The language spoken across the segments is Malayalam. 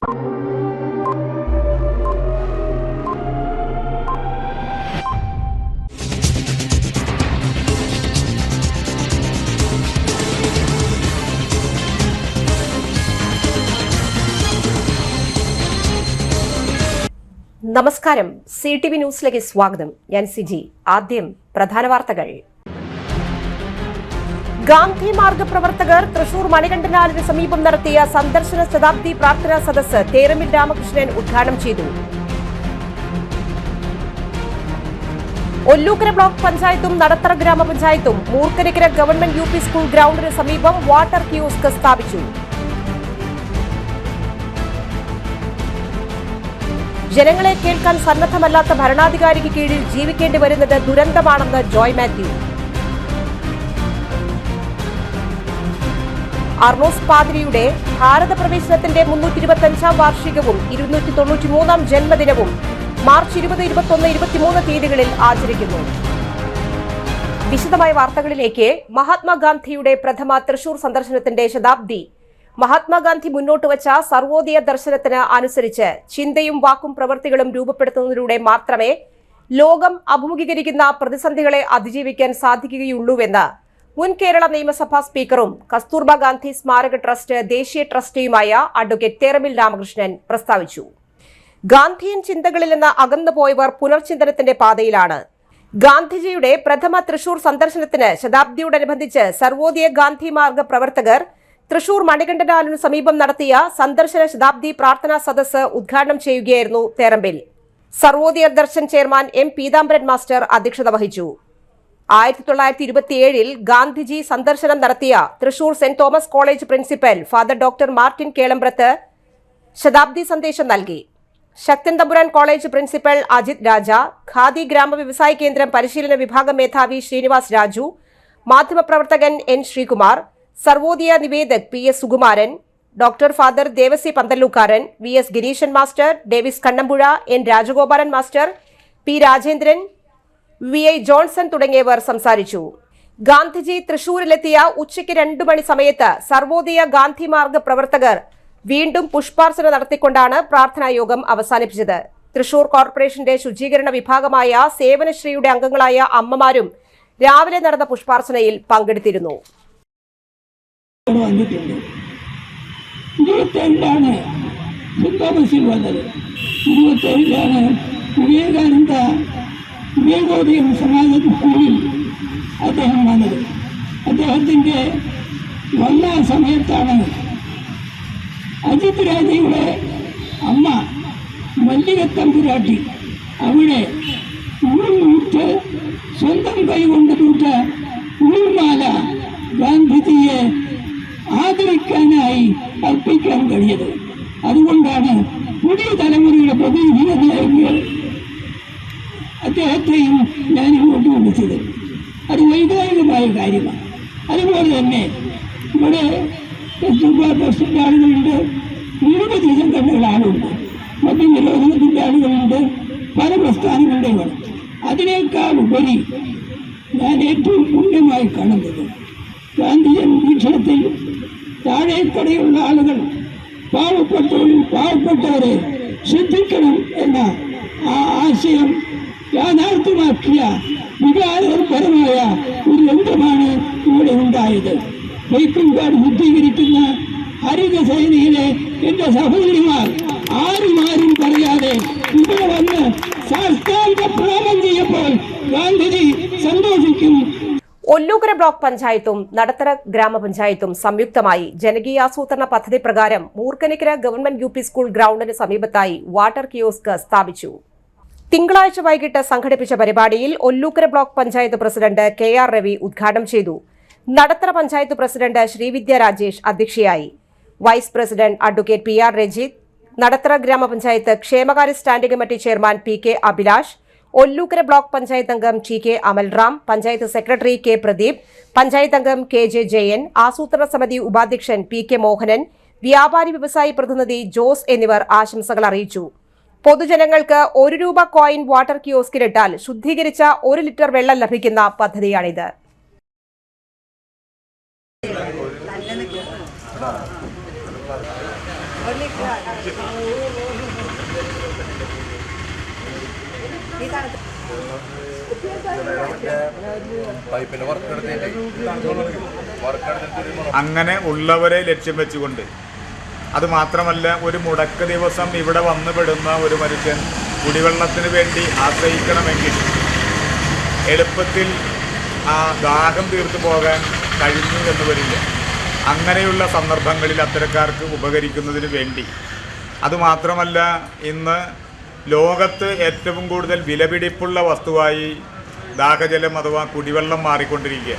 നമസ്കാരം, CTV ന്യൂസിലേക്ക് സ്വാഗതം. ഞാൻ സിജി. ആദ്യം പ്രധാന വാർത്തകൾ. ഗാന്ധി മാർഗ പ്രവർത്തകർ തൃശൂർ മണികണ്ഠനാലിന് സമീപം നടത്തിയ സന്ദർശന ശതാബ്ദി പ്രാർത്ഥനാ സദസ്സ് തേരമ്പിൽ രാമകൃഷ്ണൻ ഉദ്ഘാടനം ചെയ്തു. ഒല്ലൂക്കര ബ്ലോക്ക് പഞ്ചായത്തും നടത്തറ ഗ്രാമപഞ്ചായത്തും മൂർക്കനിക്കര ഗവൺമെന്റ് UP സ്കൂൾ ഗ്രൌണ്ടിന് സമീപം വാട്ടർ കിയോസ്ക് സ്ഥാപിച്ചു. ജനങ്ങളെ കേൾക്കാൻ സന്നദ്ധമല്ലാത്ത ഭരണാധികാരിക്ക് കീഴിൽ ജീവിക്കേണ്ടി വരുന്നത് ദുരന്തമാണെന്ന് ജോയ് മാത്യു. അർണോസ് പാദ്രിയുടെ ഭാരത പ്രവേശനത്തിന്റെ 325-ാം വാർഷികവും 293-ാം ജന്മദിനവും മാർച്ച് 20, 21, 23 തീയതികളിൽ ആചരിക്കുന്നു. വിശദമായ വാർത്തകളിലേക്ക്. മഹാത്മാഗാന്ധിയുടെ പ്രഥമ തൃശൂർ സന്ദർശനത്തിന്റെ ശതാബ്ദി മഹാത്മാഗാന്ധി മുന്നോട്ട് വച്ച സർവോദയ ദർശനത്തിന് അനുസരിച്ച് ചിന്തയും വാക്കും പ്രവൃത്തികളും രൂപപ്പെടുത്തുന്നതിലൂടെ മാത്രമേ ലോകം അഭിമുഖീകരിക്കുന്ന പ്രതിസന്ധികളെ അതിജീവിക്കാൻ സാധിക്കുകയുള്ളൂവെന്ന് മുൻ കേരള നിയമസഭാ സ്പീക്കറും കസ്തൂർബ ഗാന്ധി സ്മാരക ട്രസ്റ്റ് ദേശീയ ട്രസ്റ്റിയുമായ അഡ്വക്കേറ്റ് തേരമ്പിൽ രാമകൃഷ്ണൻ പ്രസ്താവിച്ചു. ഗാന്ധിയൻ ചിന്തകളിൽ നിന്ന് അകന്നുപോയവർ പുനർചിന്തനത്തിന്റെ പാതയിലാണ്. ഗാന്ധിജിയുടെ പ്രഥമ തൃശൂർ സന്ദർശനത്തിന് ശതാബ്ദിയോടനുബന്ധിച്ച് സർവോദയ ഗാന്ധി മാർഗ പ്രവർത്തകർ തൃശൂർ മണികണ്ഠനാലിനു സമീപം നടത്തിയ സന്ദർശന ശതാബ്ദി പ്രാർത്ഥനാ സദസ്സ് ഉദ്ഘാടനം ചെയ്യുകയായിരുന്നു Therambil. Sarvodaya Darshan chairman M. Peethambaran master അധ്യക്ഷത വഹിച്ചു. 1927-ൽ ഗാന്ധിജി സന്ദർശനം നടത്തിയ Thrissur saint Thomas college principal father doctor Martin Kelambrath ശതാബ്ദി സന്ദേശം നൽകി. ശക്തൻ തമ്പുരാൻ കോളേജ് പ്രിൻസിപ്പൽ അജിത് രാജ, ഖാദി ഗ്രാമ വ്യവസായ കേന്ദ്രം പരിശീലന വിഭാഗം മേധാവി ശ്രീനിവാസ് രാജു, മാധ്യമപ്രവർത്തകൻ N. Sreekumar, Sarvodaya Nivedak PS Sukumaran, doctor father Devassy Panthallookkaran, VS Gireesan master, Davis Kannampuzha, N. Rajagopalan master, P. Rajendran, VI Johnson തുടങ്ങിയവർ സംസാരിച്ചു. ഗാന്ധിജി തൃശൂരിലെത്തിയ ഉച്ചയ്ക്ക് 2 മണി സമയത്ത് സർവോദയ ഗാന്ധി മാർഗ പ്രവർത്തകർ വീണ്ടും പുഷ്പാർച്ചന നടത്തിക്കൊണ്ടാണ് പ്രാർത്ഥനാ യോഗം അവസാനിപ്പിച്ചത്. തൃശൂർ കോർപ്പറേഷന്റെ ശുചീകരണ വിഭാഗമായ സേവനശ്രീയുടെ അംഗങ്ങളായ അമ്മമാരും രാവിലെ നടന്ന പുഷ്പാർച്ചനയിൽ പങ്കെടുത്തിരുന്നു. 27-ലാണ് ബുദ്ധമസിൽ വന്നത്. 27-ലാണ് വിവേകോദയം സമാജത്തിൽ അദ്ദേഹം വന്നത്. അദ്ദേഹത്തിൻ്റെ വന്ന സമയത്താണ് അജിത് രാജയുടെ അമ്മ മല്ലിക തമ്പുരാട്ടി അവിടെ ഉൾമുട്ട് സ്വന്തം കൈകൊണ്ട് തൂറ്റ ഉൾമാല ഗാന്ധിജിയെ ആദരിക്കാനായി അർപ്പിക്കാൻ കഴിയത്. അതുകൊണ്ടാണ് പുതിയ തലമുറയുടെ പ്രതിനിധികൾ അദ്ദേഹത്തെയും ഞാൻ ഇങ്ങോട്ട് വിളിച്ചത്. അത് വൈകാരികമായ കാര്യമാണ്. അതുപോലെ തന്നെ ഇവിടെ ട്രസ്റ്റിൻ്റെ ആളുകളുണ്ട്, നിരവധി സംഘടനകളുടെ ആളുണ്ട്, മദ്യ നിരോധനത്തിൻ്റെ ആളുകളുണ്ട്, പല പ്രസ്ഥാനങ്ങളുടെയും. അതിനേക്കാൾ ഉപരി ഞാൻ ഏറ്റവും പുണ്യമായി കാണുന്നത് ഗാന്ധിയൻ വീക്ഷണത്തിൽ താഴേക്കടയുള്ള ആളുകൾ പാവപ്പെട്ടവരെ ശ്രദ്ധിക്കണം എന്ന ആ ആശയം യാഥാർത്ഥ്യമാക്കിയ വികാരപരമായ ഒരു രംഗമാണ് ഇവിടെ ഉണ്ടായത്. വൈക്കുംകാട് ശുദ്ധീകരിക്കുന്ന ഹരിതസേനയിലെ എന്റെ സഹോദരിമാർ ആരും പറയാതെ ഇവിടെ വന്ന് സാഷ്ടാംഗ പ്രണാമം ചെയ്യപ്പോൾ ഗാന്ധിജി സന്തോഷിക്കും. ഒല്ലൂക്കര ബ്ലോക്ക് പഞ്ചായത്തും നടത്തറ ഗ്രാമപഞ്ചായത്തും സംയുക്തമായി ജനകീയാസൂത്രണ പദ്ധതി പ്രകാരം മൂർക്കനിക്കര ഗവൺമെന്റ് UP സ്കൂൾ ഗ്രൌണ്ടിന് സമീപത്തായി വാട്ടർ കിയോസ്ക് സ്ഥാപിച്ചു. തിങ്കളാഴ്ച വൈകിട്ട് സംഘടിപ്പിച്ച പരിപാടിയിൽ Ollukkara block panchayat president KR Ravi ഉദ്ഘാടനം ചെയ്തു. നടത്തറ പഞ്ചായത്ത് പ്രസിഡന്റ് ശ്രീവിദ്യ രാജേഷ് അധ്യക്ഷയായി. Vice president advocate PR Rajith, Nadathara ഗ്രാമപഞ്ചായത്ത് ക്ഷേമകാര്യ standing committee chairman PK Abhilash, Ollukkara block panchayat അംഗം TK Amalram, panchayat secretary K Pradeep, panchayat അംഗം KJ ജയൻ, ആസൂത്രണ സമിതി ഉപാധ്യക്ഷൻ PK മോഹനൻ, വ്യാപാരി വ്യവസായി പ്രതിനിധി ജോസ് എന്നിവർ ആശംസകൾ അറിയിച്ചു. പൊതുജനങ്ങൾക്ക് ₹1 കോയിൻ വാട്ടർ കിയോസ്കിലിട്ടാൽ ശുദ്ധീകരിച്ച 1 ലിറ്റർ വെള്ളം ലഭിക്കുന്ന പദ്ധതിയാണിത്. അങ്ങനെ ഉള്ളവരെ ലക്ഷ്യം വെച്ചുകൊണ്ട്, അത് മാത്രമല്ല ഒരു മുടക്ക ദിവസം ഇവിടെ വന്നുപെടുന്ന ഒരു മനുഷ്യൻ കുടിവെള്ളത്തിന് വേണ്ടി ആശ്രയിക്കണമെങ്കിൽ എളുപ്പത്തിൽ ആ ദാഹം തീർത്തു പോകാൻ കഴിഞ്ഞു എന്ന് വരില്ല. അങ്ങനെയുള്ള സന്ദർഭങ്ങളിൽ അത്തരക്കാർക്ക് ഉപകരിക്കുന്നതിന് വേണ്ടി, അതുമാത്രമല്ല ഇന്ന് ലോകത്ത് ഏറ്റവും കൂടുതൽ വിലപിടിപ്പുള്ള വസ്തുവായി ദാഹജലം അഥവാ കുടിവെള്ളം മാറിക്കൊണ്ടിരിക്കുക.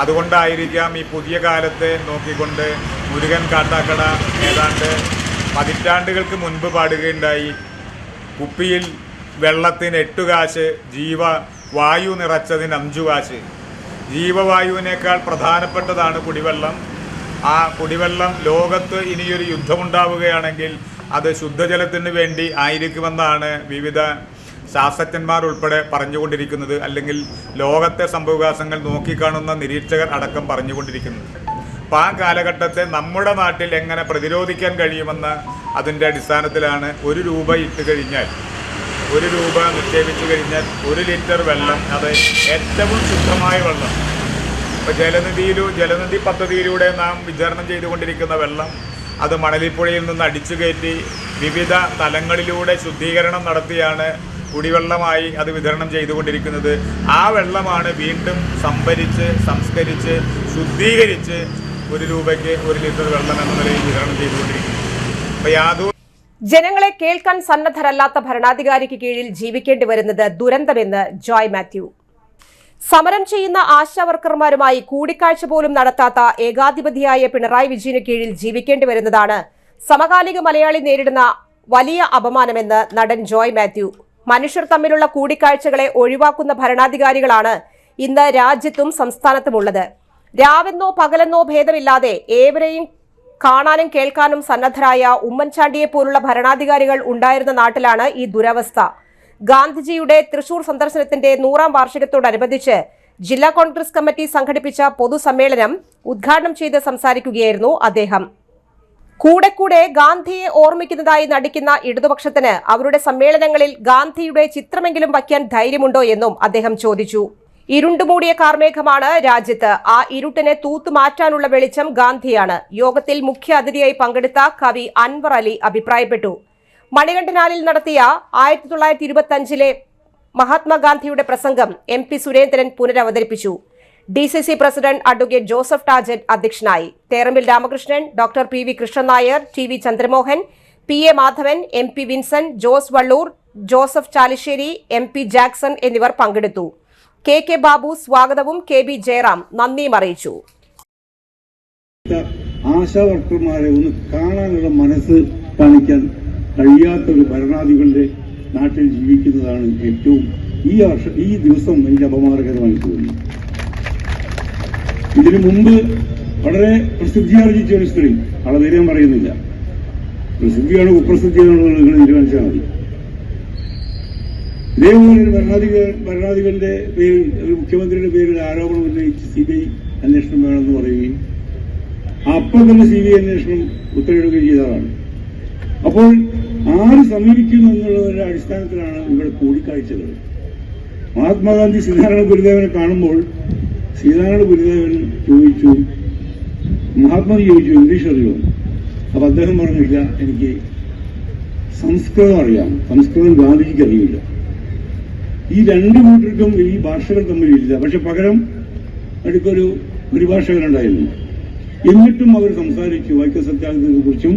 അതുകൊണ്ടായിരിക്കാം ഈ പുതിയ കാലത്തെ നോക്കിക്കൊണ്ട് മുരുകൻ കാട്ടാക്കട ഏതാണ്ട് പതിറ്റാണ്ടുകൾക്ക് മുൻപ് പാടുകയുണ്ടായി, കുപ്പിയിൽ വെള്ളത്തിന് 8 കാശ്, ജീവവായു നിറച്ചതിന് 5 കാശ്. ജീവവായുവിനേക്കാൾ പ്രധാനപ്പെട്ടതാണ് കുടിവെള്ളം. ആ കുടിവെള്ളം ലോകത്ത് ഇനിയൊരു യുദ്ധമുണ്ടാവുകയാണെങ്കിൽ അത് ശുദ്ധജലത്തിന് വേണ്ടി ആയിരിക്കുമെന്നാണ് വിവിധ ശാസ്ത്രജ്ഞന്മാർ ഉൾപ്പെടെ പറഞ്ഞുകൊണ്ടിരിക്കുന്നത്, അല്ലെങ്കിൽ ലോകത്തെ സംഭവവികാസങ്ങൾ നോക്കിക്കാണുന്ന നിരീക്ഷകർ അടക്കം പറഞ്ഞുകൊണ്ടിരിക്കുന്നത്. അപ്പോൾ ആ കാലഘട്ടത്തെ നമ്മുടെ നാട്ടിൽ എങ്ങനെ പ്രതിരോധിക്കാൻ കഴിയുമെന്ന് അതിൻ്റെ അടിസ്ഥാനത്തിലാണ് 1 രൂപ ഇട്ട് കഴിഞ്ഞാൽ, 1 രൂപ നിക്ഷേപിച്ചു കഴിഞ്ഞാൽ 1 ലിറ്റർ വെള്ളം, അത് ഏറ്റവും ശുദ്ധമായ വെള്ളം. ഇപ്പോൾ ജലനിധി പദ്ധതിയിലൂടെ നാം വിതരണം ചെയ്തുകൊണ്ടിരിക്കുന്ന വെള്ളം, അത് മണലിപ്പുഴയിൽ നിന്ന് അടിച്ചു കയറ്റി വിവിധ തലങ്ങളിലൂടെ ശുദ്ധീകരണം നടത്തിയാണ് കുടിവെള്ളമായി അത് വിതരണം ചെയ്തുകൊണ്ടിരിക്കുന്നത്. ആ വെള്ളമാണ് വീണ്ടും സംഭരിച്ച് സംസ്കരിച്ച് ശുദ്ധീകരിച്ച് 1 രൂപയ്ക്ക് 1 ലിറ്റർ വെള്ളം എന്ന നിലയിൽ വിതരണം ചെയ്തുകൊണ്ടിരിക്കുന്നത്. അപ്പോൾ ജനങ്ങളെ കേൾക്കാൻ സന്നദ്ധരല്ലാത്ത ഭരണാധികാരിക്ക് കീഴിൽ ജീവിക്കേണ്ടി വരുന്നത് ദുരന്തമെന്ന് ജോയ് മാത്യു. സമരം ചെയ്യുന്ന ആശാവർക്കർമാരുമായി കൂടിക്കാഴ്ച പോലും നടത്താത്ത ഏകാധിപതിയായ പിണറായി വിജയന് കീഴിൽ ജീവിക്കേണ്ടി വരുന്നതാണ് സമകാലിക മലയാളി നേരിടുന്ന വലിയ അപമാനമെന്ന് നടൻ ജോയ് മാത്യു. മനുഷ്യർ തമ്മിലുള്ള കൂടിക്കാഴ്ചകളെ ഒഴിവാക്കുന്ന ഭരണാധികാരികളാണ് ഇന്ന് രാജ്യത്തും സംസ്ഥാനത്തുമുള്ളത്. രാവെന്നോ പകലെന്നോ ഭേദമില്ലാതെ ഏവരെയും കാണാനും കേൾക്കാനും സന്നദ്ധരായ ഉമ്മൻചാണ്ടിയെ പോലുള്ള ഭരണാധികാരികൾ ഉണ്ടായിരുന്ന നാട്ടിലാണ് ഈ ദുരവസ്ഥ. ഗാന്ധിജിയുടെ തൃശൂർ സന്ദർശനത്തിന്റെ 100ാം വാർഷികത്തോടനുബന്ധിച്ച് ജില്ലാ കോൺഗ്രസ് കമ്മിറ്റി സംഘടിപ്പിച്ച പൊതുസമ്മേളനം ഉദ്ഘാടനം ചെയ്ത് സംസാരിക്കുകയായിരുന്നു അദ്ദേഹം. കൂടെ ഗാന്ധിയെ ഓർമ്മിക്കുന്നതായി നടിക്കുന്ന ഇടതുപക്ഷത്തിന് അവരുടെ സമ്മേളനങ്ങളിൽ ഗാന്ധിയുടെ ചിത്രമെങ്കിലും വയ്ക്കാൻ ധൈര്യമുണ്ടോ എന്നും അദ്ദേഹം ചോദിച്ചു. ഇരുണ്ടുമൂടിയ കാർമേഘമാണ് രാജ്യത്ത്. ആ ഇരുട്ടിനെ തൂത്തുമാറ്റാനുള്ള വെളിച്ചം ഗാന്ധിയാണ്. യോഗത്തിൽ മുഖ്യ അതിഥിയായി പങ്കെടുത്ത കവി അൻവർ അലി അഭിപ്രായപ്പെട്ടു. മണികണ്ഠനാലിൽ നടത്തിയ 1925 മഹാത്മാഗാന്ധിയുടെ പ്രസംഗം MP സുരേന്ദ്രൻ പുനരവതരിപ്പിച്ചു. DCC president advocate Joseph Tajet അധ്യക്ഷനായി. Therambil Ramakrishnan, doctor PV Krishnan Nair, TV Chandramohan, PA Madhavan, MP Vincent, Jose Valloor, Joseph Chalissery, MP Jackson എന്നിവർ പങ്കെടുത്തു. KK ബാബു സ്വാഗതവും KB ജയറാം നന്ദിയും അറിയിച്ചു. ആശാവർക്കർമാരെ ഒന്ന് കാണാനുള്ള മനസ്സ് കാണിക്കാൻ കഴിയാത്ത ഒരു ഭരണാധികാരികളുടെ നാട്ടിൽ ജീവിക്കുന്നതാണ് ഏറ്റവും ഈ ദിവസം എനിക്ക് അപമാനകരമായി തോന്നി. ഇതിനു മുമ്പ് വളരെ പ്രസിദ്ധിയാർജിച്ച ഒരു സ്ത്രീ, അവളെ പേര് ഞാൻ പറയുന്നില്ല, പ്രസിദ്ധിയാണോ കുപ്രസിദ്ധിയാണോ നിങ്ങൾ തീരുമാനിച്ചാൽ മതി. ഇതേപോലെ ഒരു ഭരണാധികാരികളുടെ പേരിൽ, ഒരു മുഖ്യമന്ത്രിയുടെ പേരിൽ ആരോപണം ഉന്നയിച്ച് CBI അന്വേഷണം വേണമെന്ന് പറയുകയും അപ്പം തന്നെ CBI അന്വേഷണം ഉത്തരവിടുകയും ചെയ്തതാണ്. അപ്പോൾ ആര് സമീപിക്കുന്നു എന്നുള്ളതിന്റെ അടിസ്ഥാനത്തിലാണ് ഇവിടെ കൂടിക്കാഴ്ചകൾ. മഹാത്മാഗാന്ധി ശ്രീനാരായണ ഗുരുദേവനെ കാണുമ്പോൾ ശ്രീനാരായണ ഗുരുദേവൻ ചോദിച്ചു, മഹാത്മാജി ചോദിച്ചു ഇംഗ്ലീഷ് അറിയോ? അപ്പൊ അദ്ദേഹം പറഞ്ഞില്ല, എനിക്ക് സംസ്കൃതം അറിയാം, സംസ്കൃതം ഗാന്ധിജിക്ക് അറിയില്ല. ഈ 2 കൂട്ടർക്കും ഈ ഭാഷകൾ തമ്മിലില്ല. പക്ഷെ പകരം അടുത്തൊരു പരിഭാഷകനുണ്ടായിരുന്നു. എന്നിട്ടും അവർ സംസാരിച്ചു വൈക്കം സത്യാഗ്രഹത്തെക്കുറിച്ചും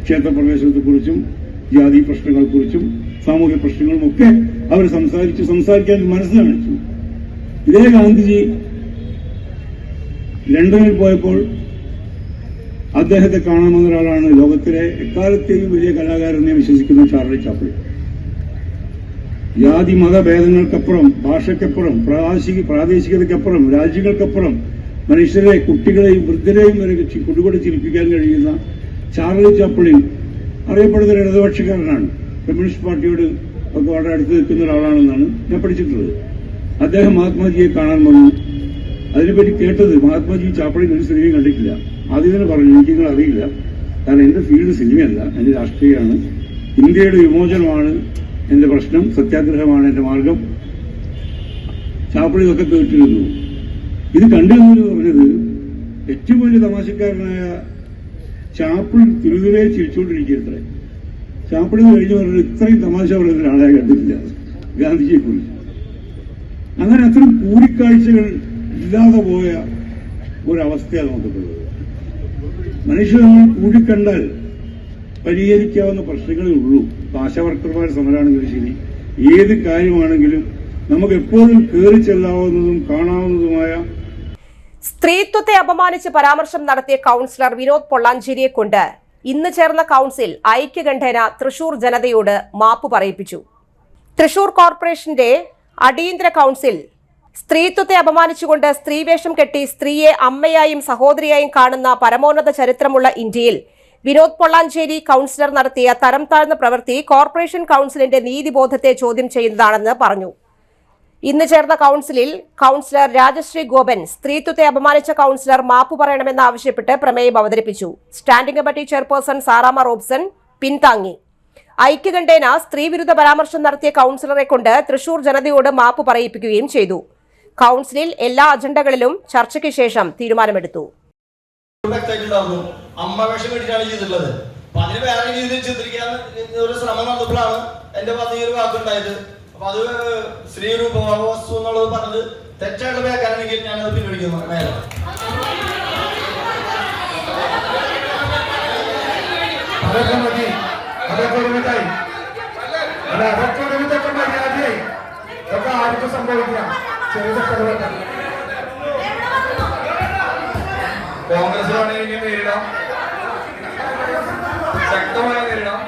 ക്ഷേത്രപ്രവേശനത്തെക്കുറിച്ചും ജാതി പ്രശ്നങ്ങളെക്കുറിച്ചും സാമൂഹ്യ പ്രശ്നങ്ങളുമൊക്കെ അവർ സംസാരിക്കാൻ മനസ്സ് കാണിച്ചു. ഇതേ ഗാന്ധിജി ലണ്ടനിൽ പോയപ്പോൾ അദ്ദേഹത്തെ കാണാമെന്ന ഒരാളാണ് ലോകത്തിലെ എക്കാലത്തെയും വലിയ കലാകാരനെ വിശ്വസിക്കുന്ന ചാർലി ചാപ്ലിൻ. ജാതി മതഭേദങ്ങൾക്കപ്പുറം, ഭാഷയ്ക്കപ്പുറം, പ്രാദേശികതയ്ക്കപ്പുറം, രാജ്യങ്ങൾക്കപ്പുറം മനുഷ്യരെ, കുട്ടികളെയും വൃദ്ധരെയും വരെ കുടികൊടി ചിരിപ്പിക്കാൻ കഴിയുന്ന ചാർലി ചാപ്ലിൻ അറിയപ്പെടുന്ന ഒരു ഇടതുപക്ഷക്കാരനാണ്. കമ്മ്യൂണിസ്റ്റ് പാർട്ടിയോട് ഒക്കെ വളരെ അടുത്ത് നിൽക്കുന്ന ഒരാളാണെന്നാണ് ഞാൻ പഠിച്ചിട്ടുള്ളത്. അദ്ദേഹം മഹാത്മാജിയെ കാണാൻ വന്നു. അതിനെപ്പറ്റി കേട്ടത്, മഹാത്മാജി ചാപ്ലിൻ ഒരു സ്ത്രീയും കണ്ടിട്ടില്ല. ആദ്യം തന്നെ പറഞ്ഞു, എനിക്ക് നിങ്ങൾ അറിയില്ല, കാരണം എൻ്റെ ഫീൽഡ് സിനിമയല്ല, എൻ്റെ രാഷ്ട്രീയമാണ്. ഇന്ത്യയുടെ വിമോചനമാണ് എൻ്റെ പ്രശ്നം, സത്യാഗ്രഹമാണ് എൻ്റെ മാർഗം. ചാപ്പിളി ഇതൊക്കെ കേട്ടിരുന്നു. ഇത് കണ്ടിരുന്നു പറഞ്ഞത് ഏറ്റവും വലിയ തമാശക്കാരനായ ചാപ്പിളി തിരുതിരെ ചിരിച്ചുകൊണ്ടിരിക്കുകയത്രേ. ചാപ്പിളി കഴിഞ്ഞ് പറഞ്ഞത് ഇത്രയും തമാശ പറയുന്ന ഒരാളെ കണ്ടിട്ടില്ല ഗാന്ധിജിയെ കുറിച്ച്. അങ്ങനെ അത്രയും കൂടിക്കാഴ്ചകൾ ഇല്ലാതെ പോയ ഒരവസ്ഥയാണ് നമുക്കുള്ളത്. മനുഷ്യർ നമ്മൾ കൂടിക്കണ്ടാൽ പരിഹരിക്കാവുന്ന പ്രശ്നങ്ങളേ ഉള്ളൂ. ആശാവർക്കർമാർ സമരമാണെങ്കിലും ശരി, ഏത് കാര്യമാണെങ്കിലും നമുക്ക് എപ്പോഴും കയറി ചെല്ലാവുന്നതും കാണാവുന്നതുമായ. സ്ത്രീത്വത്തെ അപമാനിച്ച് പരാമർശം നടത്തിയ കൌൺസിലർ വിനോദ് പൊള്ളാഞ്ചേരിയെ കൊണ്ട് ഇന്ന് ചേർന്ന കൌൺസിൽ ഐക്യകണ്ഠേന തൃശൂർ ജനതയോട് മാപ്പ് പറയിപ്പിച്ചു. തൃശൂർ കോർപ്പറേഷന്റെ അടിയന്തര കൌൺസിൽ സ്ത്രീത്വത്തെ അപമാനിച്ചുകൊണ്ട് സ്ത്രീവേഷം കെട്ടി സ്ത്രീയെ അമ്മയായും സഹോദരിയായും കാണുന്ന പരമോന്നത ചരിത്രമുള്ള ഇന്ത്യയിൽ വിനോദ് പൊള്ളാഞ്ചേരി കൌൺസിലർ നടത്തിയ തരം താഴ്ന്ന പ്രവൃത്തി കോർപ്പറേഷൻ കൌൺസിലിന്റെ നീതിബോധത്തെ ചോദ്യം ചെയ്യുന്നതാണെന്ന് പറഞ്ഞു. ഇന്ന് ചേർന്ന കൌൺസിലിൽ കൌൺസിലർ രാജശ്രീ ഗോപൻ സ്ത്രീത്വത്തെ അപമാനിച്ച കൌൺസിലർ മാപ്പ് പറയണമെന്നാവശ്യപ്പെട്ട് പ്രമേയം അവതരിപ്പിച്ചു. Standing committee chairperson Saramma Robson പിന്താങ്ങി. ഐക്യകണ്ഠേന സ്ത്രീവിരുദ്ധ പരാമർശം നടത്തിയ കൌൺസിലറെ കൊണ്ട് തൃശൂർ ജനതയോട് മാപ്പ് പറയിപ്പിക്കുകയും ചെയ്തു. കൌൺസിലിൽ എല്ലാ അജണ്ടകളിലും ചർച്ചയ്ക്ക് ശേഷം തീരുമാനമെടുത്തു. അമ്മ വേഷം കെട്ടിട്ടാണ് ചെയ്തിട്ടുള്ളത്. അപ്പൊ അതിന് വേറെ രീതിയിൽ ചിത്രിക്കാൻ ഒരു ശ്രമം നടന്നപ്പോഴാണ് എന്റെ ഭാഗത്ത് ഈ ഒരു വാക്കുണ്ടായത്. അപ്പൊ അത് സ്ത്രീ ഒരു ഉപവസ്തു എന്നുള്ളത് പറഞ്ഞത് തെറ്റായിട്ട് വ്യാഖ്യാനിക്കാൻ ഞാനത് പിൻവലിക്കുന്നു. മേലെ അതൊക്കെ മതി, അതൊക്കെ ഒരുമിട്ടായി അല്ല, അതൊക്കെ ഒരുമിട്ടൊക്കെ മര്യാദയായി. അതൊക്കെ ആർക്കും സംഭവിക്കാം. ചെറുതൊക്കെ കോൺഗ്രസിലാണെങ്കിൽ ഇനി നേരിടാം, ശക്തമായി നേരിടാം.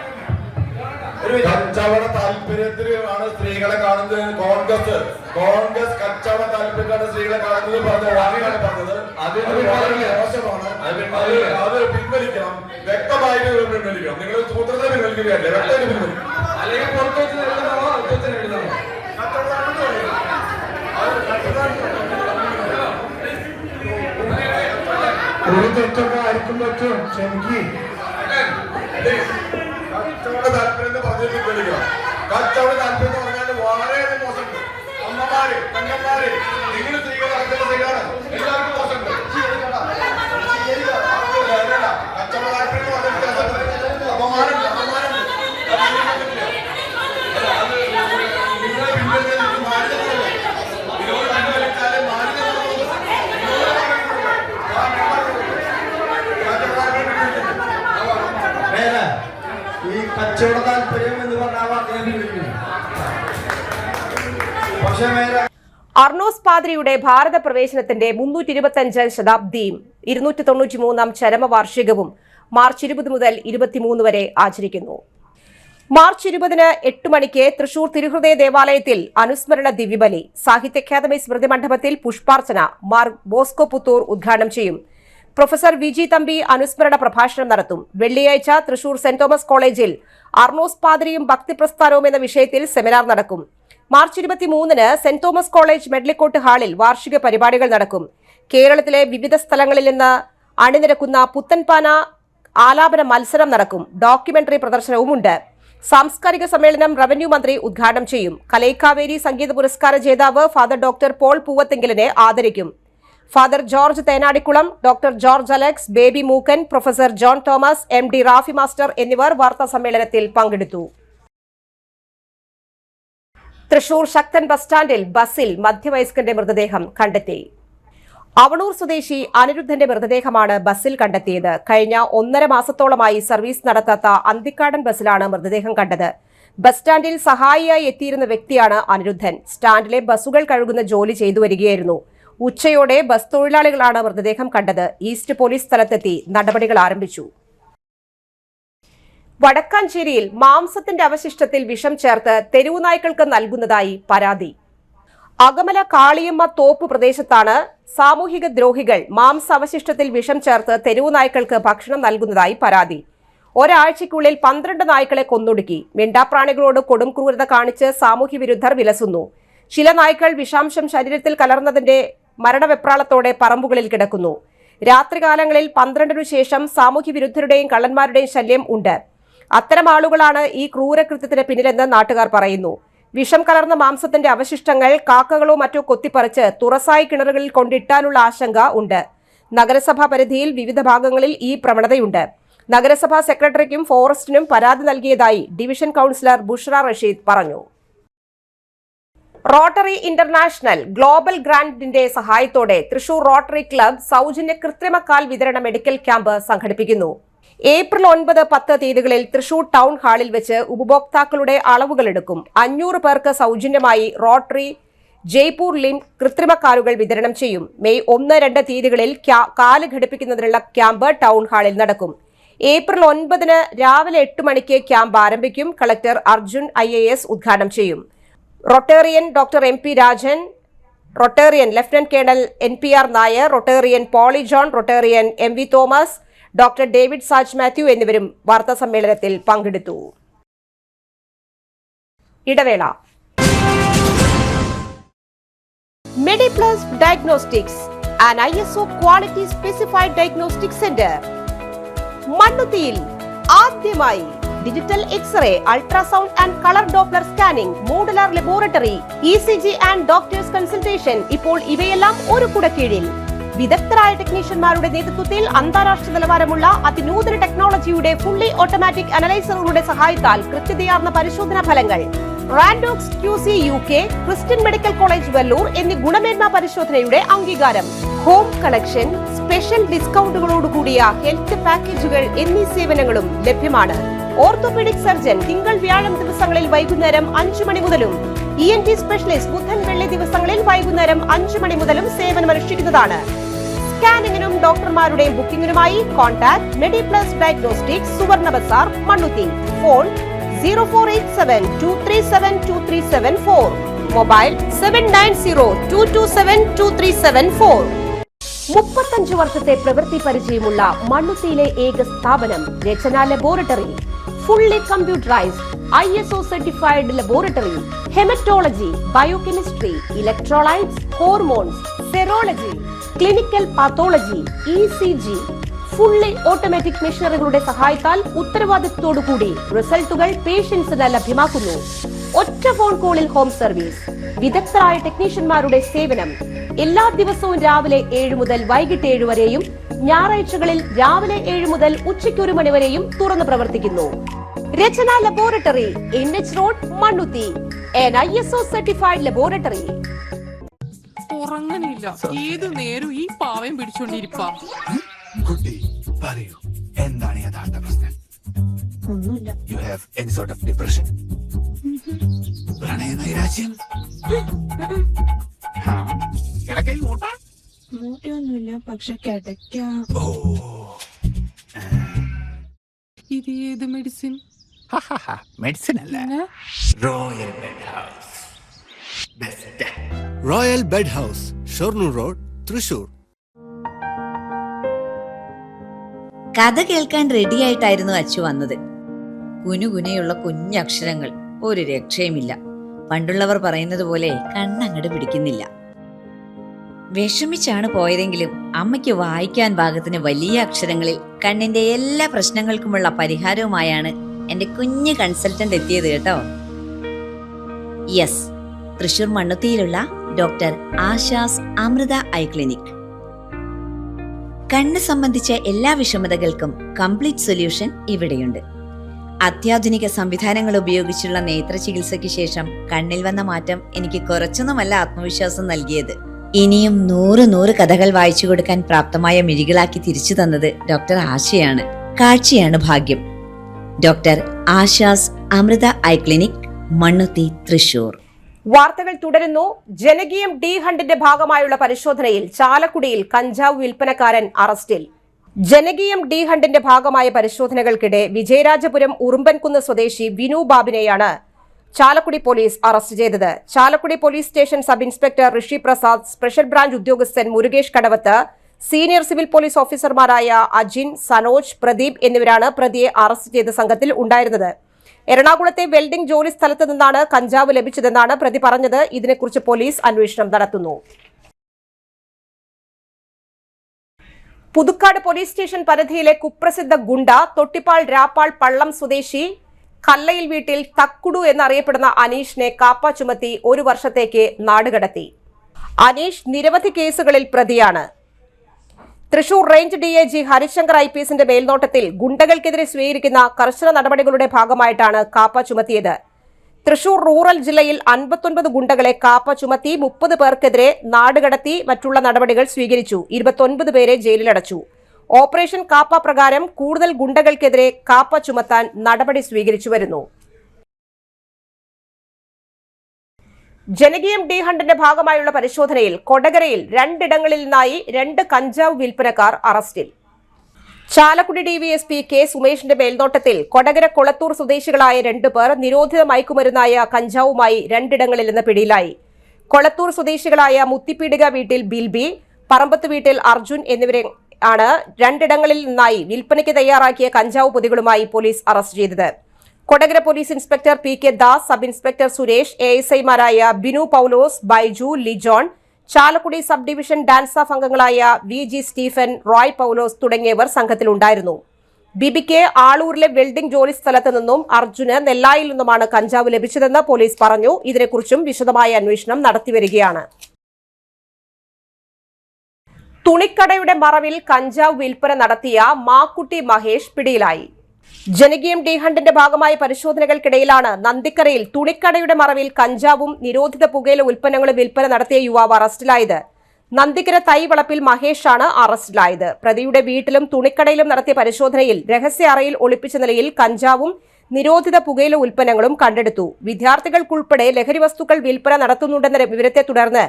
ഒരു കച്ചവട താല്പര്യത്തിലാണ് സ്ത്രീകളെ കാണുന്നത്. കോൺഗ്രസ് കച്ചവട താല്പര്യത്തിലാണ് സ്ത്രീകളെ കാണുന്നത് പറഞ്ഞ വാണിയാണ് പറഞ്ഞത്. അത് മോശമാണ്. അത് പിൻവലിക്കണം, വ്യക്തമായിട്ട് പിൻവലിക്കണം. നിങ്ങൾ സൂത്രത്തെ പിൻവലിക്കുകയല്ലേ, വ്യക്തമായിട്ട് പിൻവലിക്കണം. അല്ലെങ്കിൽ പുറത്തു വെച്ച് നേരിടുന്നതാണോ അർത്ഥത്തിന് എഴുതുന്നതാണോ? ഒരു തെറ്റൊക്കെ ആയിരിക്കും പറ്റും. ക്ഷമിക്ക്. കച്ചവട താല്പര്യം പറഞ്ഞ് പിൻവലിക്കണം. കച്ചവട താല്പര്യം എന്ന് പറഞ്ഞാൽ വളരെയധികം മോശമുണ്ട്. അമ്മമാര്, പെങ്ങന്മാര്, നിങ്ങൾ സ്ത്രീകൾ അടക്കുന്ന സ്ത്രീകളാണ്, എല്ലാവർക്കും മോശമുണ്ട്. കച്ചവട താല്പര്യം പറഞ്ഞ അപമാനമുണ്ട്, അപമാനമുണ്ട്. നിങ്ങളെ പിൻവലിച്ചാൽ മാന്യതയുള്ളൂ. വിനോദം പിൻവലിച്ചാലേ മാന്യതയുള്ളൂ. ഈ കച്ചവട താല്പര്യം എന്ന് പറഞ്ഞ പക്ഷേ അർണോസ് പാദ്രിയുടെ ഭാരത പ്രവേശനത്തിന്റെ 325 ശതാബ്ദിയും 293 ചരമവാർഷികവും മാർച്ച് 20 മുതൽ 23 വരെ ആചരിക്കുന്നു. മാർച്ച് 20 8 മണിക്ക് തൃശൂർ തിരുഹൃദയ ദേവാലയത്തിൽ അനുസ്മരണ ദിവ്യബലി, സാഹിത്യ അക്കാദമി സ്മൃതി മണ്ഡപത്തിൽ പുഷ്പാർച്ചന മാർ ബോസ്കോ പുത്തൂർ ഉദ്ഘാടനം ചെയ്യും. പ്രൊഫസർ വിജി തമ്പി അനുസ്മരണ പ്രഭാഷണം നടത്തും. വെള്ളിയാഴ്ച തൃശൂർ സെന്റ് തോമസ് കോളേജിൽ അർണോസ് പാദ്രിയും ഭക്തിപ്രസ്ഥാനവും എന്ന വിഷയത്തിൽ സെമിനാർ നടക്കും. മാർച്ച് 23 സെന്റ് തോമസ് കോളേജ് മെഡ്ലിക്കോട്ട് ഹാളിൽ വാർഷിക പരിപാടികൾ നടക്കും. കേരളത്തിലെ വിവിധ സ്ഥലങ്ങളിൽ നിന്ന് അണിനിരക്കുന്ന പുത്തൻപാന ആലാപന മത്സരം നടക്കും. ഡോക്യുമെന്ററി പ്രദർശനവുമുണ്ട്. സാംസ്കാരിക സമ്മേളനം റവന്യൂ മന്ത്രി ഉദ്ഘാടനം ചെയ്യും. കലൈക്കാവേരി സംഗീത പുരസ്കാര ജേതാവ് ഫാദർ ഡോക്ടർ പോൾ പൂവത്തെങ്കിലിനെ ആദരിക്കും. Father George Thenadikulam, doctor George Alex, Baby Mookkan, professor John Thomas, MD Rafi master എന്നിവർ വാർത്താ സമ്മേളനത്തിൽ പങ്കെടുത്തു. തൃശൂർ ശക്തൻ ബസ് സ്റ്റാൻഡിൽ ബസ്സിൽ മധ്യവയസ്കന്റെ മൃതദേഹം കണ്ടെത്തി. അവണൂർ സ്വദേശി അനിരുദ്ധന്റെ മൃതദേഹമാണ് ബസ്സിൽ കണ്ടെത്തിയത്. കഴിഞ്ഞ 1.5 മാസത്തോളമായി സർവീസ് നടത്താത്ത അന്തിക്കാടൻ ബസ്സിലാണ് മൃതദേഹം കണ്ടത്. ബസ് സ്റ്റാൻഡിൽ സഹായിയായി എത്തിയിരുന്ന വ്യക്തിയാണ് അനിരുദ്ധൻ. സ്റ്റാൻഡിലെ ബസ്സുകൾ കഴുകുന്ന ജോലി ചെയ്തു വരികയായിരുന്നു. ഉച്ചയോടെ ബസ് തൊഴിലാളികളാണ് മൃതദേഹം കണ്ടത്. ഈസ്റ്റ് പോലീസ് സ്ഥലത്തെത്തി നടപടികൾ ആരംഭിച്ചു. വടക്കാഞ്ചേരിയിൽ മാംസത്തിന്റെ അവശിഷ്ടത്തിൽ വിഷം ചേർത്ത് തെരുവുനായ്ക്കൾക്ക് നൽകുന്നതായി പരാതി. അകമല കാളിയമ്മ തോപ്പ് പ്രദേശത്താണ് സാമൂഹിക ദ്രോഹികൾ മാംസാവശിഷ്ടത്തിൽ വിഷം ചേർത്ത് തെരുവുനായ്ക്കൾക്ക് ഭക്ഷണം നൽകുന്നതായി പരാതി. ഒരാഴ്ചയ്ക്കുള്ളിൽ 12 നായ്ക്കളെ കൊന്നൊടുക്കി. മിണ്ടാപ്രാണികളോട് കൊടും ക്രൂരത കാണിച്ച് സാമൂഹ്യ വിരുദ്ധർ വിലസുന്നു. ചില നായ്ക്കൾ വിഷാംശം ശരീരത്തിൽ കലർന്നതിന്റെ മരണവെപ്രാളത്തോടെ പറമ്പുകളിൽ കിടക്കുന്നു. രാത്രികാലങ്ങളിൽ 12 ശേഷം സാമൂഹ്യ വിരുദ്ധരുടെയും കള്ളന്മാരുടെയും ശല്യം ഉണ്ട്. അത്തരം ആളുകളാണ് ഈ ക്രൂരകൃത്യത്തിന് പിന്നിലെന്ന് നാട്ടുകാർ പറയുന്നു. വിഷം കലർന്ന മാംസത്തിന്റെ അവശിഷ്ടങ്ങൾ കാക്കകളോ മറ്റോ കൊത്തിപ്പറിച്ച് തുറസായ കിണറുകളിൽ കൊണ്ടിട്ടാനുള്ള ആശങ്ക ഉണ്ട്. നഗരസഭാ പരിധിയിൽ വിവിധ ഭാഗങ്ങളിൽ ഈ പ്രവണതയുണ്ട്. നഗരസഭാ സെക്രട്ടറിക്കും ഫോറസ്റ്റിനും പരാതി നൽകിയതായി ഡിവിഷൻ കൌൺസിലർ ബുഷ്ര റഷീദ് പറഞ്ഞു. റോട്ടറി ഇന്റർനാഷണൽ ഗ്ലോബൽ ഗ്രാൻഡിന്റെ സഹായത്തോടെ തൃശൂർ റോട്ടറി ക്ലബ് സൗജന്യ കൃത്രിമക്കാൽ വിതരണ മെഡിക്കൽ ക്യാമ്പ് സംഘടിപ്പിക്കുന്നു. ഏപ്രിൽ 9, 10 തീയതികളിൽ തൃശൂർ ടൗൺ ഹാളിൽ വെച്ച് ഉപഭോക്താക്കളുടെ അളവുകളെടുക്കും. 500 പേർക്ക് സൗജന്യമായി റോട്ടറി ജയ്പൂർ ലിങ്ക് കൃത്രിമക്കാലുകൾ വിതരണം ചെയ്യും. മെയ് 1, 2 തീയതികളിൽ കാല് ഘടിപ്പിക്കുന്നതിനുള്ള ക്യാമ്പ് ടൗൺ ഹാളിൽ നടക്കും. ഏപ്രിൽ 9 രാവിലെ 8 മണിക്ക് ക്യാമ്പ് ആരംഭിക്കും. കളക്ടർ അർജുൻ IAS ഉദ്ഘാടനം ചെയ്യും. Rotarian doctor MP Rajan, Rotarian lieutenant colonel NPR Nair, Rotarian Poly John, Rotarian MV Thomas, doctor David Saj Mathew എന്നിവരും വാർത്താ സമ്മേളനത്തിൽ പങ്കെടുത്തു. ഇടവേള. Mediplus diagnostics, an ISO quality specified diagnostic centre. മണ്ണുത്തിയിൽ ആദ്യമായി digital x ray, ultrasound and colour doppler scanning, modular laboratory, ECG and doctors consultation. ഇപ്പോൾ ഇവയെല്ലാം ഒരു കുടക്കീഴിൽ. വിദഗ്ധരായ ടെക്നീഷ്യന്മാരുടെ നേതൃത്വത്തിൽ അന്താരാഷ്ട്ര നിലവാരമുള്ള അതിനൂതന ടെക്നോളജിയുടെ ഫുള്ളി ഓട്ടോമാറ്റിക് അനലൈസറുകളുടെ സഹായത്താൽ കൃത്യതയാർന്ന പരിശോധനാ ഫലങ്ങൾ. റാൻഡോക്സ് QC UK, Christian medical college Vellore എന്നീ ഗുണമേന്മ പരിശോധനയുടെ അംഗീകാരം. ഹോം കളക്ഷൻ, സ്പെഷ്യൽ ഡിസ്കൗണ്ടുകളോടുകൂടിയ ഹെൽത്ത് പാക്കേജുകൾ എന്നീ സേവനങ്ങളും ലഭ്യമാണ്. ഓർത്തോപീഡിക് സർജൻ തിങ്കൾ വ്യാഴം ദിവസങ്ങളിൽ വൈകുന്നേരം 5 മണി മുതലും ENT സ്പെഷ്യലിസ്റ്റ് ബുധൻ വെള്ളി ദിവസങ്ങളിൽ വൈകുന്നേരം 5 മണി മുതലും സേവനമനുഷ്ഠിക്കുന്നതാണ്. സ്കാനിങ്ങിനും ഡോക്ടർമാരുടെയും ബുക്കിംഗിനുമായി കോൺടാക്ട് മെഡിപ്ലസ് ഡയഗ്നോസ്റ്റിക്സ്, സുവർണ ബസാർ, മണ്ണുത്തി. Phone 0487237237 mobile 7902272374. 35 വർഷത്തെ പ്രവൃത്തി പരിചയമുള്ള മണ്ണുത്തിയിലെ ഏക സ്ഥാപനം Rachana laboratory. Fully computerised ISO certified laboratory. Haematology, biochemistry, electrolytes, hormones, serology, clinical pathology, ECG. Fully automatic മെഷീനറികളുടെ സഹായത്താൽ ഉത്തരവാദിത്വത്തോടുകൂടി റിസൾട്ടുകൾ പേഷ്യൻസിന് ലഭ്യമാക്കുന്നു. ഒറ്റ ഫോൺ കോളിൽ ഹോം സർവീസ്. വിദഗ്ധരായ ടെക്നീഷ്യന്മാരുടെ സേവനം. എല്ലാ ദിവസവും രാവിലെ 7 മുതൽ വൈകിട്ട് 7 വരെയും ഞായറാഴ്ചകളിൽ രാവിലെ 7 മുതൽ ഉച്ചയ്ക്ക് 1 മണി വരെയും തുറന്നു പ്രവർത്തിക്കുന്നു. Rachana laboratory, NH road, Mannuthy. an ISO certified laboratory. ഉറങ്ങണില്ല, ഏതു നേരം ഈ പാവയും പിടിച്ചോണ്ടിരിപ്പാ. കുട്ടി പറയൂ, എന്താണ് യഥാർത്ഥ പ്രശ്നം? ഒന്നുമില്ല. You have any sort of depression? പ്രണയ നൈരാശ്യം? കിടക്കയിൽ മൂട്ട? മൂട്ടയൊന്നുമില്ല, പക്ഷെ കിടക്കാം. ഓ, ഇത് ഏത് മെഡിസിൻ? മെഡിസിൻ അല്ല, royal bed house. Best royal bed house, Shoranur road, Thrissur. കഥ കേൾക്കാൻ റെഡിയായിട്ടായിരുന്നു അച്ചു വന്നത്. കുനുകുനയുള്ള കുഞ്ഞക്ഷരങ്ങൾ, ഒരു രക്ഷയുമില്ല. പണ്ടുള്ളവർ പറയുന്നത് പോലെ കണ്ണങ്ങട് പിടിക്കുന്നില്ല. വിഷമിച്ചാണ് പോയതെങ്കിലും അമ്മയ്ക്ക് വായിക്കാൻ പാകത്തിന് വലിയ അക്ഷരങ്ങളിൽ കണ്ണിന്റെ എല്ലാ പ്രശ്നങ്ങൾക്കുമുള്ള പരിഹാരവുമായാണ് എന്റെ കുഞ്ഞ് കൺസൾട്ടന്റ് എത്തിയത് കേട്ടോ. യെസ്, തൃശൂർ മണ്ണുത്തിയിലുള്ള doctor Asha's Amrita eye clinic. കണ്ണ് സംബന്ധിച്ച എല്ലാ വിഷമതകൾക്കും കംപ്ലീറ്റ് സൊല്യൂഷൻ ഇവിടെയുണ്ട്. അത്യാധുനിക സംവിധാനങ്ങൾ ഉപയോഗിച്ചുള്ള നേത്ര ചികിത്സയ്ക്ക് ശേഷം കണ്ണിൽ വന്ന മാറ്റം എനിക്ക് കുറച്ചൊന്നുമല്ല ആത്മവിശ്വാസം നൽകിയത്. ഇനിയും 100 കഥകൾ വായിച്ചു കൊടുക്കാൻ പ്രാപ്തമായ മിഴികളാക്കി തിരിച്ചു തന്നത് ഡോക്ടർ ആശയാണ്. കാഴ്ചയാണ് ഭാഗ്യം. Doctor Asha's Amrita eye clinic, Mannuthy, Thrissur. വാർത്തകൾ തുടരുന്നു. ജനകീയം ഡി ഹണ്ടിന്റെ ഭാഗമായുള്ള പരിശോധനയിൽ ചാലക്കുടിയിൽ കഞ്ചാവ് വിൽപ്പനക്കാരൻ അറസ്റ്റിൽ. ജനകീയം ഡി ഹണ്ടിന്റെ ഭാഗമായ പരിശോധനകൾക്കിടെ വിജയരാജപുരം ഉറുമ്പൻകുന്ന് സ്വദേശി വിനു ബാബിനെയാണ് ചാലക്കുടി പോലീസ് അറസ്റ്റ് ചെയ്തത്. Chalakudy police station sub inspector Rishi Prasad, special branch ഉദ്യോഗസ്ഥൻ Murukesh Kadavath, senior civil police ഓഫീസർമാരായ അജിൻ, സനോജ്, പ്രദീപ് എന്നിവരാണ് പ്രതിയെ അറസ്റ്റ് ചെയ്ത സംഘത്തിൽ ഉണ്ടായിരുന്നത്. എറണാകുളത്തെ വെൽഡിംഗ് ജോലി സ്ഥലത്ത് നിന്നാണ് കഞ്ചാവ് ലഭിച്ചതെന്നാണ് പ്രതി പറഞ്ഞത്. ഇതിനെക്കുറിച്ച് പോലീസ് അന്വേഷണം നടത്തുന്നു. പുതുക്കാട് പോലീസ് സ്റ്റേഷൻ പരിധിയിലെ കുപ്രസിദ്ധ ഗുണ്ട തൊട്ടിപ്പാൾ രാപ്പാൾ പള്ളം സ്വദേശി കല്ലയിൽ വീട്ടിൽ തക്കുടു എന്നറിയപ്പെടുന്ന അനീഷിനെ കാപ്പ ചുമത്തി 1 വർഷത്തേക്ക് നാടുകടത്തി. അനീഷ് നിരവധി കേസുകളിൽ പ്രതിയാണ്. തൃശൂർ റേഞ്ച് DIG ഹരിശങ്കർ IPSന്റെ മേൽനോട്ടത്തിൽ ഗുണ്ടകൾക്കെതിരെ സ്വീകരിക്കുന്ന കർശന നടപടികളുടെ ഭാഗമായിട്ടാണ് കാപ്പ ചുമത്തിയത്. തൃശൂർ റൂറൽ ജില്ലയിൽ 59 ഗുണ്ടകളെ കാപ്പ ചുമത്തി 30 പേർക്കെതിരെ നാടുകടത്തി മറ്റുള്ള നടപടികൾ സ്വീകരിച്ചു. 29 പേരെ ജയിലിലടച്ചു. ഓപ്പറേഷൻ കാപ്പ പ്രകാരം കൂടുതൽ ഗുണ്ടകൾക്കെതിരെ കാപ്പ ചുമത്താൻ നടപടി സ്വീകരിച്ചു വരുന്നു. ജനകീയം ഡി ഹണ്ടിന്റെ ഭാഗമായുള്ള പരിശോധനയിൽ കൊടകരയിൽ 2 ഇടങ്ങളിൽ നിന്നായി 2 കഞ്ചാവ് വിൽപ്പനക്കാർ അറസ്റ്റിൽ. ചാലക്കുടി DVSP K സുമേഷിന്റെ മേൽനോട്ടത്തിൽ കൊടകര കൊളത്തൂർ സ്വദേശികളായ 2 പേർ നിരോധിത മയക്കുമരുന്നായ കഞ്ചാവുമായി 2 ഇടങ്ങളിൽ നിന്ന് പിടിയിലായി. കൊളത്തൂർ സ്വദേശികളായ മുത്തിപ്പീടിക വീട്ടിൽ ബിൽബി, പറമ്പത്ത് വീട്ടിൽ അർജുൻ എന്നിവരെ ആണ് 2 ഇടങ്ങളിൽ നിന്നായി വിൽപ്പനയ്ക്ക് തയ്യാറാക്കിയ കഞ്ചാവ് പൊതികളുമായി പോലീസ് അറസ്റ്റ് ചെയ്തത്. Kodakara police inspector PK Das, sub inspector Suresh, ASIമാരായ Binu Paulose, Baiju, Lijon, Chalakudy sub division DANSAF അംഗങ്ങളായ VG സ്റ്റീഫൻ, റോയ് പൌലോസ് തുടങ്ങിയവർ സംഘത്തിലുണ്ടായിരുന്നു. ബിബിക്ക് ആളൂരിലെ വെൽഡിംഗ് ജോലി സ്ഥലത്ത് നിന്നും അർജുന് നെല്ലായിൽ നിന്നുമാണ് കഞ്ചാവ് ലഭിച്ചതെന്ന് പോലീസ് പറഞ്ഞു. ഇതിനെക്കുറിച്ചും വിശദമായ അന്വേഷണം നടത്തിവരികയാണ്. തുണിക്കടയുടെ മറവിൽ കഞ്ചാവ് വിൽപ്പന നടത്തിയ മാക്കുട്ടി മഹേഷ് പിടിയിലായി. ജനകീയം ഡി ഹണ്ടിന്റെ ഭാഗമായ പരിശോധനകൾക്കിടയിലാണ് നന്ദിക്കരയിൽ തുണിക്കടയുടെ മറവിൽ കഞ്ചാവും നിരോധിത പുകയില ഉൽപ്പന്നങ്ങളും വിൽപ്പന നടത്തിയ യുവാവ് അറസ്റ്റിലായത്. നന്ദിക്കര തൈവളപ്പിൽ മഹേഷാണ് അറസ്റ്റിലായത്. പ്രതിയുടെ വീട്ടിലും തുണിക്കടയിലും നടത്തിയ പരിശോധനയിൽ രഹസ്യ അറയിൽ ഒളിപ്പിച്ച നിലയിൽ കഞ്ചാവും നിരോധിത പുകയില ഉൽപ്പന്നങ്ങളും കണ്ടെടുത്തു. വിദ്യാർത്ഥികൾക്കുൾപ്പെടെ ലഹരി വസ്തുക്കൾ വിൽപ്പന നടത്തുന്നുണ്ടെന്ന വിവരത്തെ തുടർന്ന്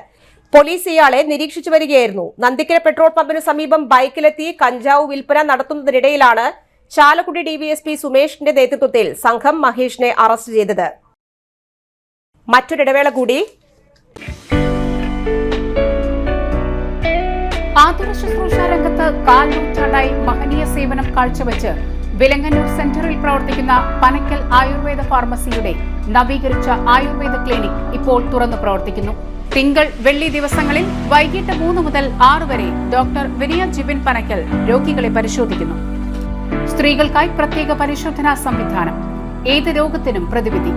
പോലീസ് ഇയാളെ നിരീക്ഷിച്ചു വരികയായിരുന്നു. നന്ദിക്കര പെട്രോൾ പമ്പിന് സമീപം ബൈക്കിലെത്തി കഞ്ചാവ് വിൽപ്പന നടത്തുന്നതിനിടയിലാണ് ചാലക്കുടി DVSP സുമേഷിന്റെ നേതൃത്വത്തിൽ സംഘം മഹേഷിനെ അറസ്റ്റ് ചെയ്തത്. മറ്റൊരിടവേള കൂടി. ആതുര ശുശ്രൂഷ രംഗത്ത് 4 നൂറ്റാണ്ടായി മഹനീയ സേവനം കാഴ്ചവെച്ച് വിലങ്ങന്നൂർ സെന്ററിൽ പ്രവർത്തിക്കുന്ന പനക്കൽ ആയുർവേദ ഫാർമസിയുടെ നവീകരിച്ച ആയുർവേദ ക്ലിനിക് ഇപ്പോൾ തുറന്നു പ്രവർത്തിക്കുന്നു. തിങ്കൾ, വെള്ളി ദിവസങ്ങളിൽ വൈകിട്ട് 3 മുതൽ 6 വരെ ഡോക്ടർ വിനയ ജിബിൻ പനക്കൽ രോഗികളെ പരിശോധിക്കുന്നു. സ്ത്രീകൾക്കായി പ്രത്യേക പരിശോധനാ സംവിധാനം, ഏത് രോഗത്തിനും പ്രതിവിധി.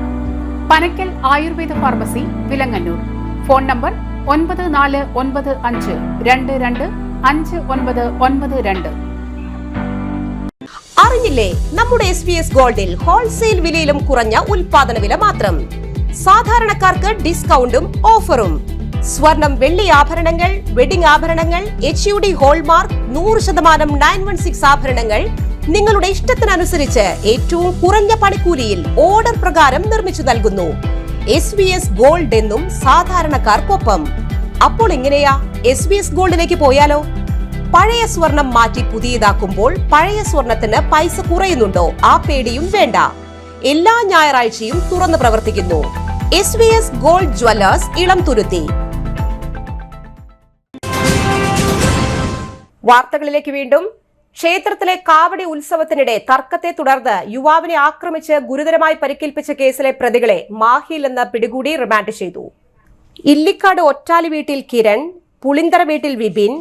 Panakkal Ayurveda pharmacy, Vilangannur. Phone number 9495225992. അറിഞ്ഞില്ലേ, നമ്മുടെ SBS ഗോൾഡിൽ ഹോൾസെയിൽ വിലയിലും കുറഞ്ഞ ഉൽപാദന വില മാത്രം. സാധാരണക്കാർക്ക് ഡിസ്കൗണ്ടും ഓഫറും. സ്വർണം, വെള്ളി ആഭരണങ്ങൾ, വെഡിംഗ് ആഭരണങ്ങൾ, HUD ഹോൾമാർക്ക് 100% 916 ആഭരണങ്ങൾ നിങ്ങളുടെ ഇഷ്ടത്തിനനുസരിച്ച് ഏറ്റവും കുറഞ്ഞ പണിക്കൂലിയിൽ ഓർഡർ പ്രകാരം നിർമ്മിച്ചു നൽകുന്നു. SBS ഗോൾഡ് എന്നും സാധാരണക്കാർക്കൊപ്പം. അപ്പോൾ എങ്ങനെയാ SBS ഗോൾഡിലേക്ക് പോയാലോ? പഴയ സ്വർണം മാറ്റി പുതിയതാക്കുമ്പോൾ പഴയ സ്വർണത്തിന് പൈസ കുറയുന്നുണ്ടോ? ആ പേടിയും വേണ്ട. എല്ലാ ഞായറാഴ്ചയും തുറന്നു പ്രവർത്തിക്കുന്നു. SBS gold Jewellers, Elamthuruthy. വാർത്തകളിലേക്ക് വീണ്ടും. ക്ഷേത്രത്തിലെ കാവടി ഉത്സവത്തിനിടെ തർക്കത്തെ തുടർന്ന് യുവാവിനെ ആക്രമിച്ച് ഗുരുതരമായി പരിക്കേൽപ്പിച്ച കേസിലെ പ്രതികളെ മാഹിയിൽ നിന്ന് പിടികൂടി റിമാൻഡ് ചെയ്തു. ഇല്ലിക്കാട് ഒറ്റാലി വീട്ടിൽ കിരൺ, പുളിന്തറ വീട്ടിൽ വിപിൻ,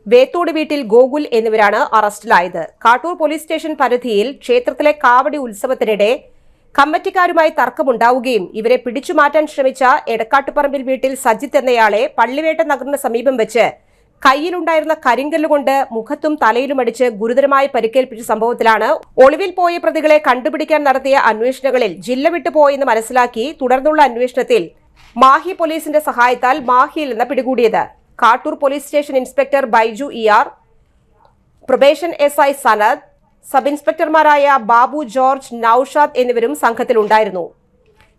വേത്തോട് വീട്ടിൽ ഗോകുൽ എന്നിവരാണ് അറസ്റ്റിലായത്. കാട്ടൂർ പോലീസ് സ്റ്റേഷൻ പരിധിയിൽ ക്ഷേത്രത്തിലെ കാവടി ഉത്സവത്തിനിടെ കമ്മിറ്റിക്കാരുമായി തർക്കമുണ്ടാവുകയും ഇവരെ പിടിച്ചുമാറ്റാൻ ശ്രമിച്ച എടക്കാട്ടുപറമ്പിൽ വീട്ടിൽ സജിത്ത് എന്നയാളെ പള്ളിവേട്ട നഗറിന് സമീപം വെച്ച് കയ്യിലുണ്ടായിരുന്ന കരിങ്കല്ലുകൊണ്ട് മുഖത്തും തലയിലും അടിച്ച് ഗുരുതരമായി പരിക്കേൽപ്പിച്ച സംഭവത്തിലാണ് ഒളിവിൽ പോയ പ്രതികളെ കണ്ടുപിടിക്കാൻ നടത്തിയ അന്വേഷണങ്ങളിൽ ജില്ല വിട്ടുപോയെന്ന് മനസ്സിലാക്കി തുടർന്നുള്ള അന്വേഷണത്തിൽ മാഹി പോലീസിന്റെ സഹായത്താൽ മാഹിയിൽ നിന്ന് പിടികൂടിയത്. Kattoor police station inspector Baiju ER, probation SI Sanad, sub ഇൻസ്പെക്ടർമാരായ ബാബു ജോർജ്, നൌഷാദ് എന്നിവരും സംഘത്തിലുണ്ടായിരുന്നു.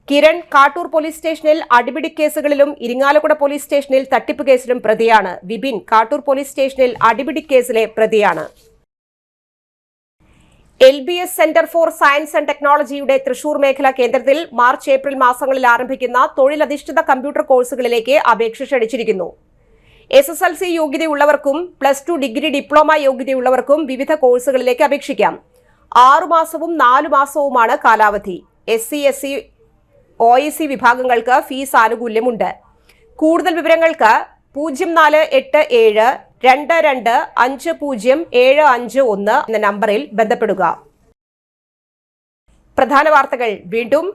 കിരൺ കാട്ടൂർ പോലീസ് സ്റ്റേഷനിൽ അടിപിടി കേസുകളിലും ഇരിങ്ങാലക്കുട പോലീസ് സ്റ്റേഷനിൽ തട്ടിപ്പ് കേസിലും പ്രതിയാണ്. വിപിൻ കാട്ടൂർ പോലീസ് സ്റ്റേഷനിൽ അടിപിടി കേസിലെ പ്രതിയാണ്. LBS centre for science and ടെക്നോളജിയുടെ തൃശൂർ മേഖലാ കേന്ദ്രത്തിൽ മാർച്ച്, ഏപ്രിൽ മാസങ്ങളിൽ ആരംഭിക്കുന്ന തൊഴിലധിഷ്ഠിത കമ്പ്യൂട്ടർ കോഴ്സുകളിലേക്ക് അപേക്ഷ ക്ഷണിച്ചിരിക്കുന്നു. SSLC യോഗ്യതയുള്ളവർക്കും +2 ഡിഗ്രി ഡിപ്ലോമ യോഗ്യതയുള്ളവർക്കും വിവിധ കോഴ്സുകളിലേക്ക് അപേക്ഷിക്കാം. 6 മാസവും 4 മാസവുമാണ് കാലാവധി. SC, SC, OEC വിഭാഗങ്ങൾക്ക് ഫീസ് ആനുകൂല്യമുണ്ട്. കൂടുതൽ വിവരങ്ങൾക്ക് 0487 22507551 എന്ന നമ്പറിൽ ബന്ധപ്പെടുക. പ്രധാന വാർത്തകൾ വീണ്ടും.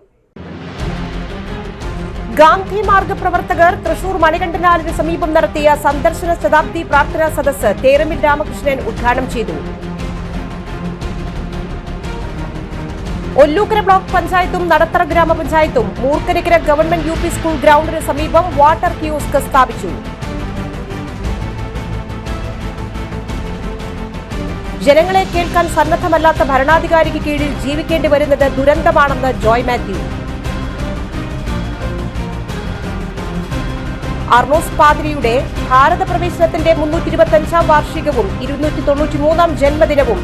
ഗാന്ധി മാർഗ പ്രവർത്തകർ തൃശൂർ മണികണ്ഠനാലിന് സമീപം നടത്തിയ സന്ദർശന ശതാബ്ദി പ്രാർത്ഥനാ സദസ്സ് തേരമ്പിൽ രാമകൃഷ്ണൻ ഉദ്ഘാടനം ചെയ്തു. ഒല്ലൂക്കര ബ്ലോക്ക് പഞ്ചായത്തും നടത്തറ ഗ്രാമപഞ്ചായത്തും മൂർക്കനിക്കര ഗവൺമെന്റ് UP സ്കൂൾ ഗ്രൗണ്ടിന് സമീപം വാട്ടർ കിയോസ്ക് സ്ഥാപിച്ചു. ജനങ്ങളെ കേൾക്കാൻ സന്നദ്ധമല്ലാത്ത ഭരണാധികാരിക്ക് കീഴിൽ ജീവിക്കേണ്ടി വരുന്നത് ദുരന്തമാണെന്ന് ജോയ് മാത്യു. അർണോസ് പാദ്രിയുടെ ഭാരത പ്രവേശനത്തിന്റെ 325-ാം വാർഷികവും 293-ാം ജന്മദിനവും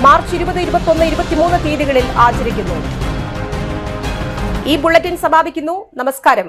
മാർച്ച് 20, 21, 23 തീയതികളിൽ ആചരിക്കുന്നു. ഈ ബുള്ളറ്റിൻ സമാപിക്കുന്നു. നമസ്കാരം.